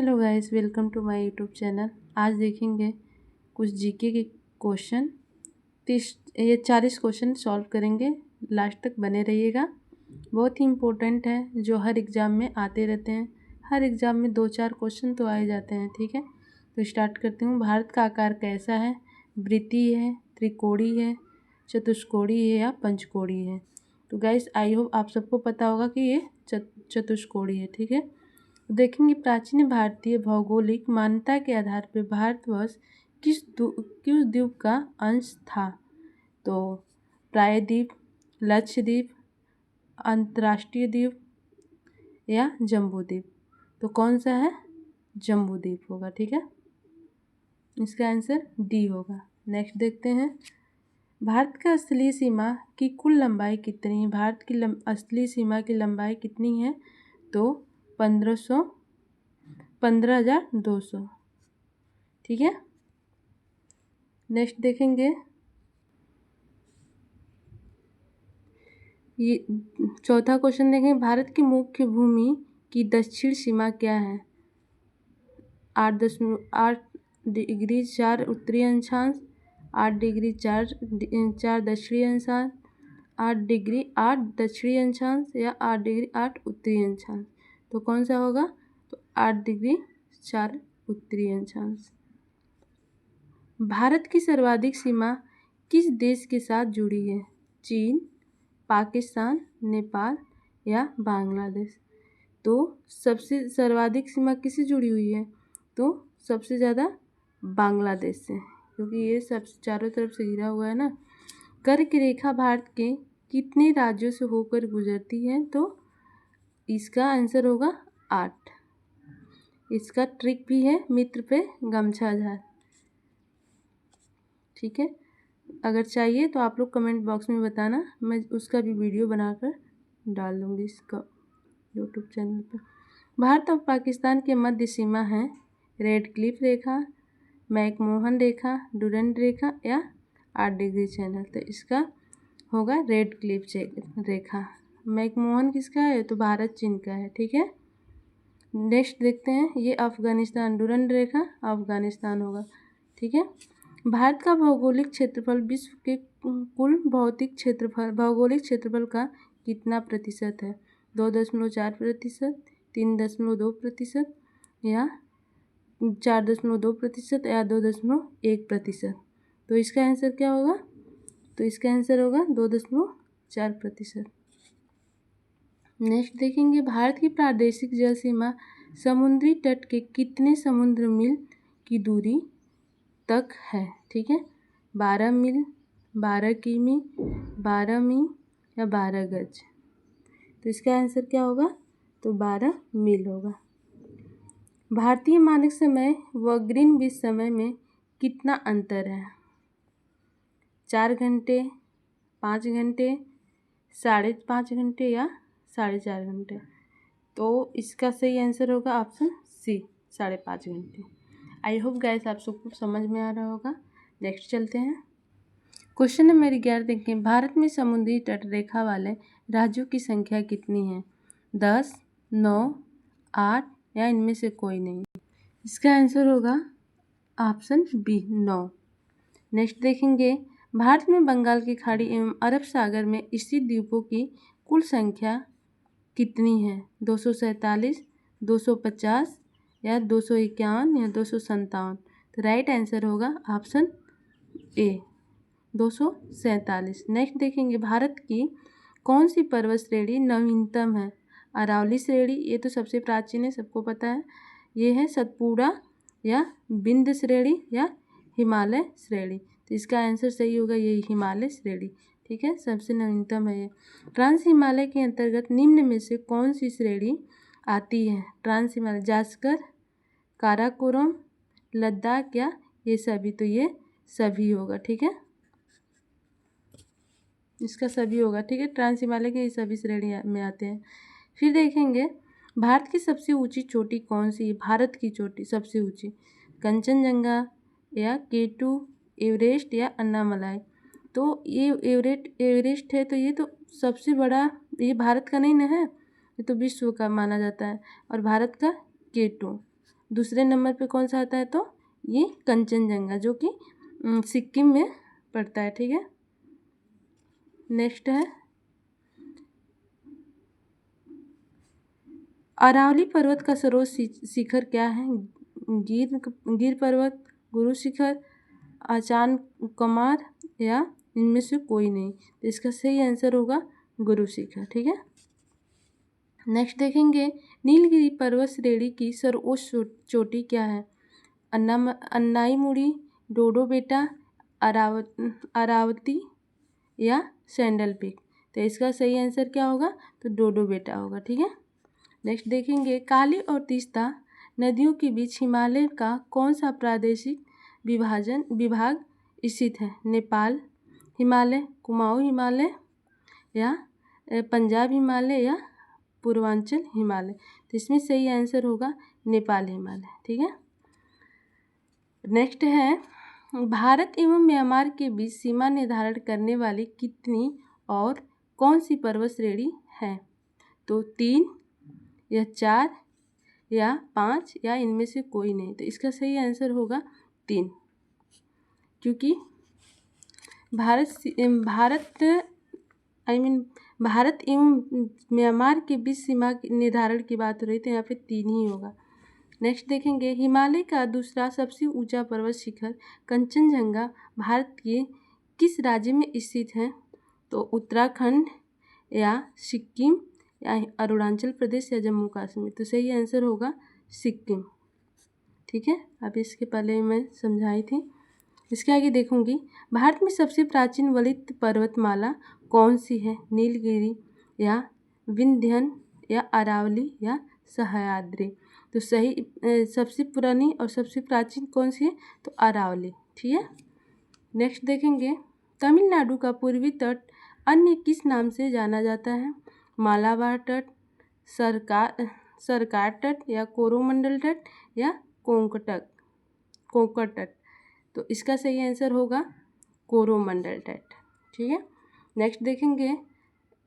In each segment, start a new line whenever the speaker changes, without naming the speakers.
Hello guys, welcome to my YouTube channel. आज देखेंगे कुछ जीके के क्वेश्चन। 40 क्वेश्चन सॉल्व करेंगे। लास्ट तक बने रहिएगा। बहुत ही इम्पोर्टेंट है, जो हर एग्ज़ाम में आते रहते हैं। हर एग्ज़ाम में 2-4 क्वेश्चन तो आए जाते हैं। ठीक है, तो स्टार्ट करती हूँ। भारत का आकार कैसा है? वृत्तीय है, त्रिकोणीय है, चतुष्कोणीय है या पंचकोणीय है? तो गाइस, आई होप आप सबको पता होगा कि ये चतुष्कोणीय है। ठीक है, देखेंगे प्राचीन भारतीय भौगोलिक मान्यता के आधार पर भारतवर्ष किस द्वीप का अंश था? तो प्रायद्वीप, लक्षद्वीप, अंतर्राष्ट्रीय द्वीप या जम्बूद्वीप? तो कौन सा है? जम्बूद्वीप होगा। ठीक है, इसका आंसर डी होगा। नेक्स्ट देखते हैं, भारत का स्थलीय सीमा की कुल लंबाई कितनी है? भारत की स्थलीय सीमा की लंबाई कितनी है? तो 15,200। ठीक है, नेक्स्ट देखेंगे, ये चौथा क्वेश्चन देखेंगे, भारत की मुख्य भूमि की दक्षिण सीमा क्या है? 8.8 डिग्री 4 उत्तरी अक्षांश, 8 डिग्री 4 दक्षिणी अक्षांश, 8 डिग्री 8 दक्षिणी अक्षांश या 8 डिग्री 8 उत्तरी अक्षांश? तो कौन सा होगा? तो 8 डिग्री 4 उत्तरी अक्षांश। भारत की सर्वाधिक सीमा किस देश के साथ जुड़ी है? चीन, पाकिस्तान, नेपाल या बांग्लादेश? तो सबसे सर्वाधिक सीमा किससे जुड़ी हुई है? तो सबसे ज़्यादा बांग्लादेश से, क्योंकि ये सब चारों तरफ से घिरा हुआ है ना। कर्क रेखा भारत के कितने राज्यों से होकर गुजरती है? तो इसका आंसर होगा 8। इसका ट्रिक भी है, मित्र पे गमछा झार। ठीक है, अगर चाहिए तो आप लोग कमेंट बॉक्स में बताना, मैं उसका भी वीडियो बनाकर डाल दूँगी इसका यूट्यूब चैनल पर। भारत और पाकिस्तान के मध्य सीमा है रेड क्लिफ रेखा, मैकमोहन रेखा, डुरंड रेखा या 8 डिग्री चैनल? तो इसका होगा रेड क्लिफ रेखा। मैकमोहन किसका है? तो भारत चीन का है। ठीक है, नेक्स्ट देखते हैं, ये अफगानिस्तान, डुरंड रेखा अफगानिस्तान होगा। ठीक है, भारत का भौगोलिक क्षेत्रफल विश्व के कुल भौगोलिक क्षेत्रफल का कितना प्रतिशत है? 2.4%, 3.2% या 4.2% या 2.1%? तो इसका आंसर क्या होगा? तो इसका आंसर होगा 2.4%। नेक्स्ट देखेंगे, भारत की प्रादेशिक जल सीमा समुद्री तट के कितने समुद्र मील की दूरी तक है? ठीक है, 12 मील, 12 किमी, 12 मील या 12 गज? तो इसका आंसर क्या होगा? तो 12 मील होगा। भारतीय मानक समय व ग्रीनविच समय में कितना अंतर है? 4 घंटे, 5 घंटे, 5.5 घंटे या 4.5 घंटे? तो इसका सही आंसर होगा ऑप्शन सी, 5.5 घंटे। आई होप गाइस आप सबको समझ में आ रहा होगा। नेक्स्ट चलते हैं, क्वेश्चन नंबर 11 देखें, भारत में समुद्री तट रेखा वाले राज्यों की संख्या कितनी है? 10, 9, 8 या इनमें से कोई नहीं? इसका आंसर होगा ऑप्शन बी, 9। नेक्स्ट देखेंगे, भारत में बंगाल की खाड़ी एवं अरब सागर में स्थित द्वीपों की कुल संख्या कितनी है? 247, 250 या 251 या 257? तो राइट आंसर होगा ऑप्शन ए, 247। नेक्स्ट देखेंगे, भारत की कौन सी पर्वत श्रेणी नवीनतम है? अरावली श्रेणी, ये तो सबसे प्राचीन है, सबको पता है। ये है सतपुड़ा या विंध्य श्रेणी या हिमालय श्रेणी? तो इसका आंसर सही होगा ये हिमालय श्रेणी। ठीक है, सबसे नवीनतम है ये। ट्रांस हिमालय के अंतर्गत निम्न में से कौन सी श्रेणी आती है? ट्रांस हिमालय, जास्कर, काराकोरम, लद्दाख या ये सभी? तो ये सभी होगा। ठीक है, इसका सभी होगा। ठीक है, ट्रांस हिमालय के ये सभी श्रेणी में आते हैं। फिर देखेंगे, भारत की सबसे ऊंची चोटी कौन सी है? भारत की चोटी सबसे ऊंची, कंचनजंगा या K2, एवरेस्ट या अन्नामलाई? तो ये एवरेस्ट है, तो ये तो सबसे बड़ा, ये भारत का नहीं ना है, ये तो विश्व का माना जाता है। और भारत का K2, दूसरे नंबर पे कौन सा आता है, तो ये कंचनजंगा जो कि सिक्किम में पड़ता है। ठीक है, नेक्स्ट है अरावली पर्वत का सर्वोच्च शिखर क्या है? गिर पर्वत, गुरु शिखर, आचान कमार या इनमें से कोई नहीं। तो इसका सही आंसर होगा गुरु शिखर। ठीक है, नेक्स्ट देखेंगे नीलगिरी पर्वत श्रेणी की सर्वोच्च चोटी क्या है? अन्नाईमुड़ी, डोडो बेटा, अरावती या सैंडल पीक। तो इसका सही आंसर क्या होगा, तो डोडो बेटा होगा। ठीक है, नेक्स्ट देखेंगे काली और तीस्ता नदियों के बीच हिमालय का कौन सा प्रादेशिक विभाग स्थित है? नेपाल हिमालय, कुमाऊं हिमालय या पंजाब हिमालय या पूर्वांचल हिमालय। तो इसमें सही आंसर होगा नेपाल हिमालय। ठीक है, नेक्स्ट है भारत एवं म्यांमार के बीच सीमा निर्धारण करने वाली कितनी और कौन सी पर्वत श्रेणी है? तो 3 या 4 या 5 या इनमें से कोई नहीं। तो इसका सही आंसर होगा 3, क्योंकि भारत एवं म्यांमार के बीच सीमा निर्धारण की बात हो रही, तो यहाँ पे 3 ही होगा। नेक्स्ट देखेंगे हिमालय का दूसरा सबसे ऊंचा पर्वत शिखर कंचनजंगा भारत के किस राज्य में स्थित है? तो उत्तराखंड या सिक्किम या अरुणाचल प्रदेश या जम्मू कश्मीर। तो सही आंसर होगा सिक्किम। ठीक है, अब इसके पहले मैं समझाई थी। इसके आगे देखूंगी भारत में सबसे प्राचीन वलित पर्वतमाला कौन सी है? नीलगिरी या विंध्यन या अरावली या सह्याद्री। तो सही सबसे पुरानी और सबसे प्राचीन कौन सी है? तो अरावली। ठीक है, नेक्स्ट देखेंगे तमिलनाडु का पूर्वी तट अन्य किस नाम से जाना जाता है? मालाबार तट, सरकार तट या कोरोमंडल तट या कोंकण तट। तो इसका सही आंसर होगा कोरोमंडल तट। ठीक है, नेक्स्ट देखेंगे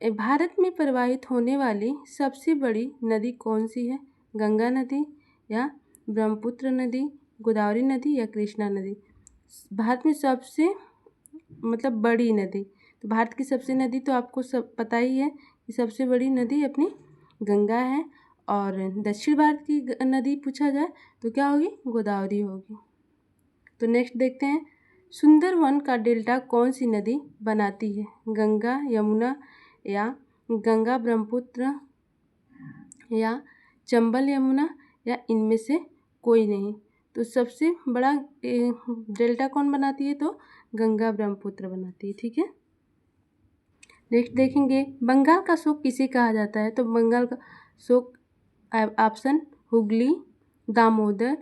भारत में प्रवाहित होने वाली सबसे बड़ी नदी कौन सी है? गंगा नदी या ब्रह्मपुत्र नदी, गोदावरी नदी या कृष्णा नदी। भारत में सबसे बड़ी नदी, तो भारत की सबसे नदी तो आपको सब पता ही है कि सबसे बड़ी नदी अपनी गंगा है, और दक्षिण भारत की नदी पूछा जाए तो क्या होगी? गोदावरी होगी। तो नेक्स्ट देखते हैं सुंदरवन का डेल्टा कौन सी नदी बनाती है? गंगा यमुना या गंगा ब्रह्मपुत्र या चंबल यमुना या इनमें से कोई नहीं। तो सबसे बड़ा डेल्टा कौन बनाती है? तो गंगा ब्रह्मपुत्र बनाती है। ठीक है, नेक्स्ट देखेंगे बंगाल का शोक किसे कहा जाता है? तो बंगाल का शोक ऑप्शन हुगली, दामोदर,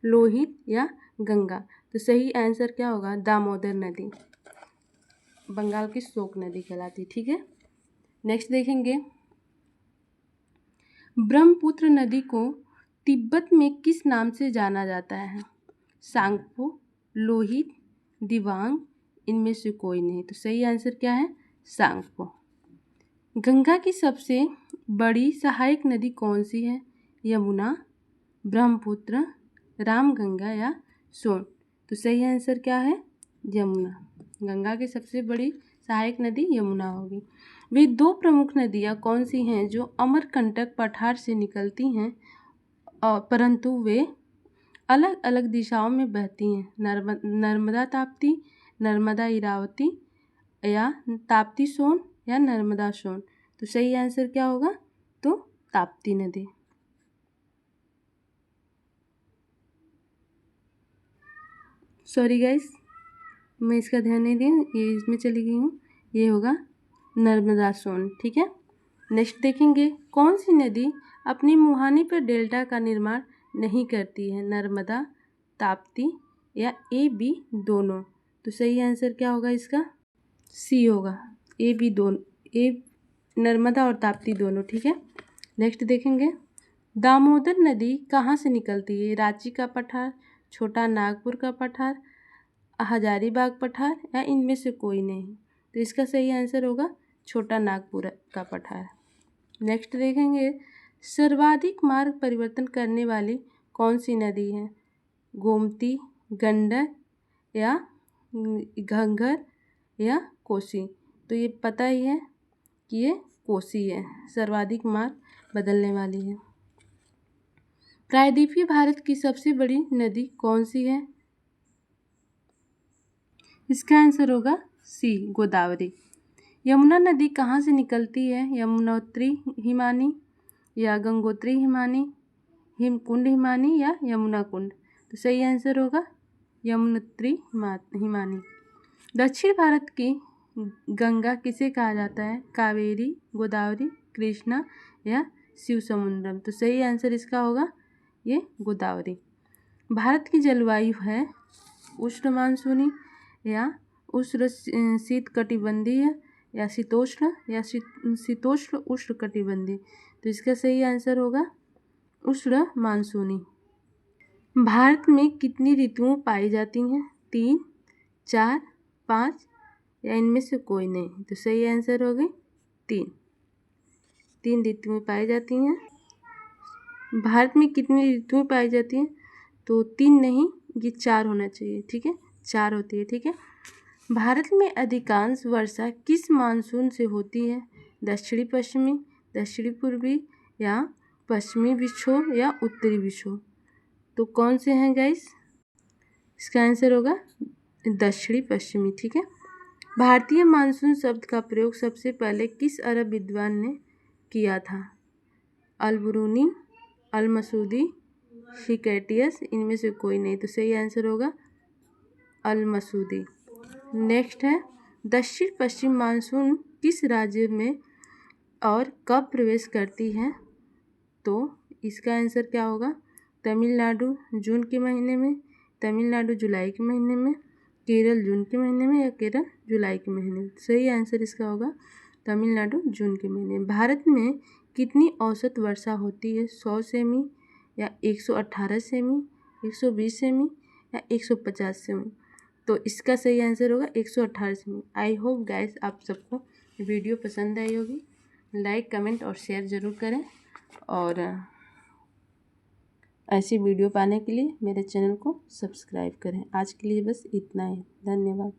लोहित या गंगा। तो सही आंसर क्या होगा? दामोदर नदी बंगाल की शोक नदी कहलाती। ठीक है, नेक्स्ट देखेंगे ब्रह्मपुत्र नदी को तिब्बत में किस नाम से जाना जाता है? सांगपो, लोहित, दिबांग, इनमें से कोई नहीं। तो सही आंसर क्या है? सांगपो। गंगा की सबसे बड़ी सहायक नदी कौन सी है? यमुना, ब्रह्मपुत्र, रामगंगा या सोन। तो सही आंसर क्या है? यमुना। गंगा की सबसे बड़ी सहायक नदी यमुना होगी। वे 2 प्रमुख नदियाँ कौन सी हैं जो अमरकंटक पठार से निकलती हैं परंतु वे अलग अलग दिशाओं में बहती हैं? नर्मदा ताप्ती, नर्मदा इरावती या ताप्ती सोन या नर्मदा सोन। तो सही आंसर क्या होगा? तो ताप्ती नदी। सॉरी गाइस, मैं इसका ध्यान नहीं दी, ये इसमें चली गई हूँ। ये होगा नर्मदा सोन। ठीक है, नेक्स्ट देखेंगे कौन सी नदी अपनी मुहाने पर डेल्टा का निर्माण नहीं करती है? नर्मदा, ताप्ती या A-B दोनों। तो सही आंसर क्या होगा इसका? C होगा, A-B दोनों, नर्मदा और ताप्ती दोनों। ठीक है, नेक्स्ट देखेंगे दामोदर नदी कहाँ से निकलती है? रांची का पठार, छोटा नागपुर का पठार, हजारीबाग पठार या इनमें से कोई नहीं। तो इसका सही आंसर होगा छोटा नागपुर का पठार। नेक्स्ट देखेंगे सर्वाधिक मार्ग परिवर्तन करने वाली कौन सी नदी है? गोमती, गंडक या घग्गर या कोसी? तो ये पता ही है कि ये कोसी है, सर्वाधिक मार्ग बदलने वाली है। प्रायद्वीपीय भारत की सबसे बड़ी नदी कौन सी है? इसका आंसर होगा सी, गोदावरी। यमुना नदी कहाँ से निकलती है? यमुनोत्री हिमानी या गंगोत्री हिमानी, हिमकुंड हिमानी या यमुना कुंड? तो सही आंसर होगा यमुनोत्री हिमानी। दक्षिण भारत की गंगा किसे कहा जाता है? कावेरी, गोदावरी, कृष्णा या शिव समुद्रम? तो सही आंसर इसका होगा ये गोदावरी। भारत की जलवायु है उष्ण मानसूनी या उष्ण शीतकटिबंधीय या शीतोष्ण या शीतोष्ण उष्ण कटिबंधीय? तो इसका सही आंसर होगा उष्ण मानसूनी। भारत में कितनी ऋतुएं पाई जाती हैं? 3, 4, 5 या इनमें से कोई नहीं? तो सही आंसर होगी 3 ऋतुएं पाई जाती हैं। भारत में कितनी ऋतुएं पाई जाती हैं? तो 3 नहीं, ये 4 होना चाहिए, ठीक है, 4 होती है, ठीक है। भारत में अधिकांश वर्षा किस मानसून से होती है? दक्षिणी पश्चिमी, दक्षिणी पूर्वी या पश्चिमी विक्षोभ या उत्तरी विक्षोभ? तो कौन से हैं गाइस? इसका आंसर होगा दक्षिणी पश्चिमी, ठीक है। भारतीय मानसून शब्द का प्रयोग सबसे पहले किस अरब विद्वान ने किया था? अल-बुरूनी, अल-मसूदी, हिकैटियस, इनमें से कोई नहीं? तो सही आंसर होगा अल-मसूदी। नेक्स्ट है, दक्षिण पश्चिम मानसून किस राज्य में और कब प्रवेश करती है? तो इसका आंसर क्या होगा? तमिलनाडु जून के महीने में, तमिलनाडु जुलाई के महीने में, केरल जून के महीने में या केरल जुलाई के महीने में? सही आंसर इसका होगा तमिलनाडु जून के महीने में। भारत में कितनी औसत वर्षा होती है? 100 सेमी या 118 सेमी, 120 सेमी या 150 सेमी? तो इसका सही आंसर होगा 118 सेमी। आई होप गाइस आप सबको वीडियो पसंद आई होगी। लाइक, कमेंट और शेयर ज़रूर करें और ऐसी वीडियो पाने के लिए मेरे चैनल को सब्सक्राइब करें। आज के लिए बस इतना ही। धन्यवाद।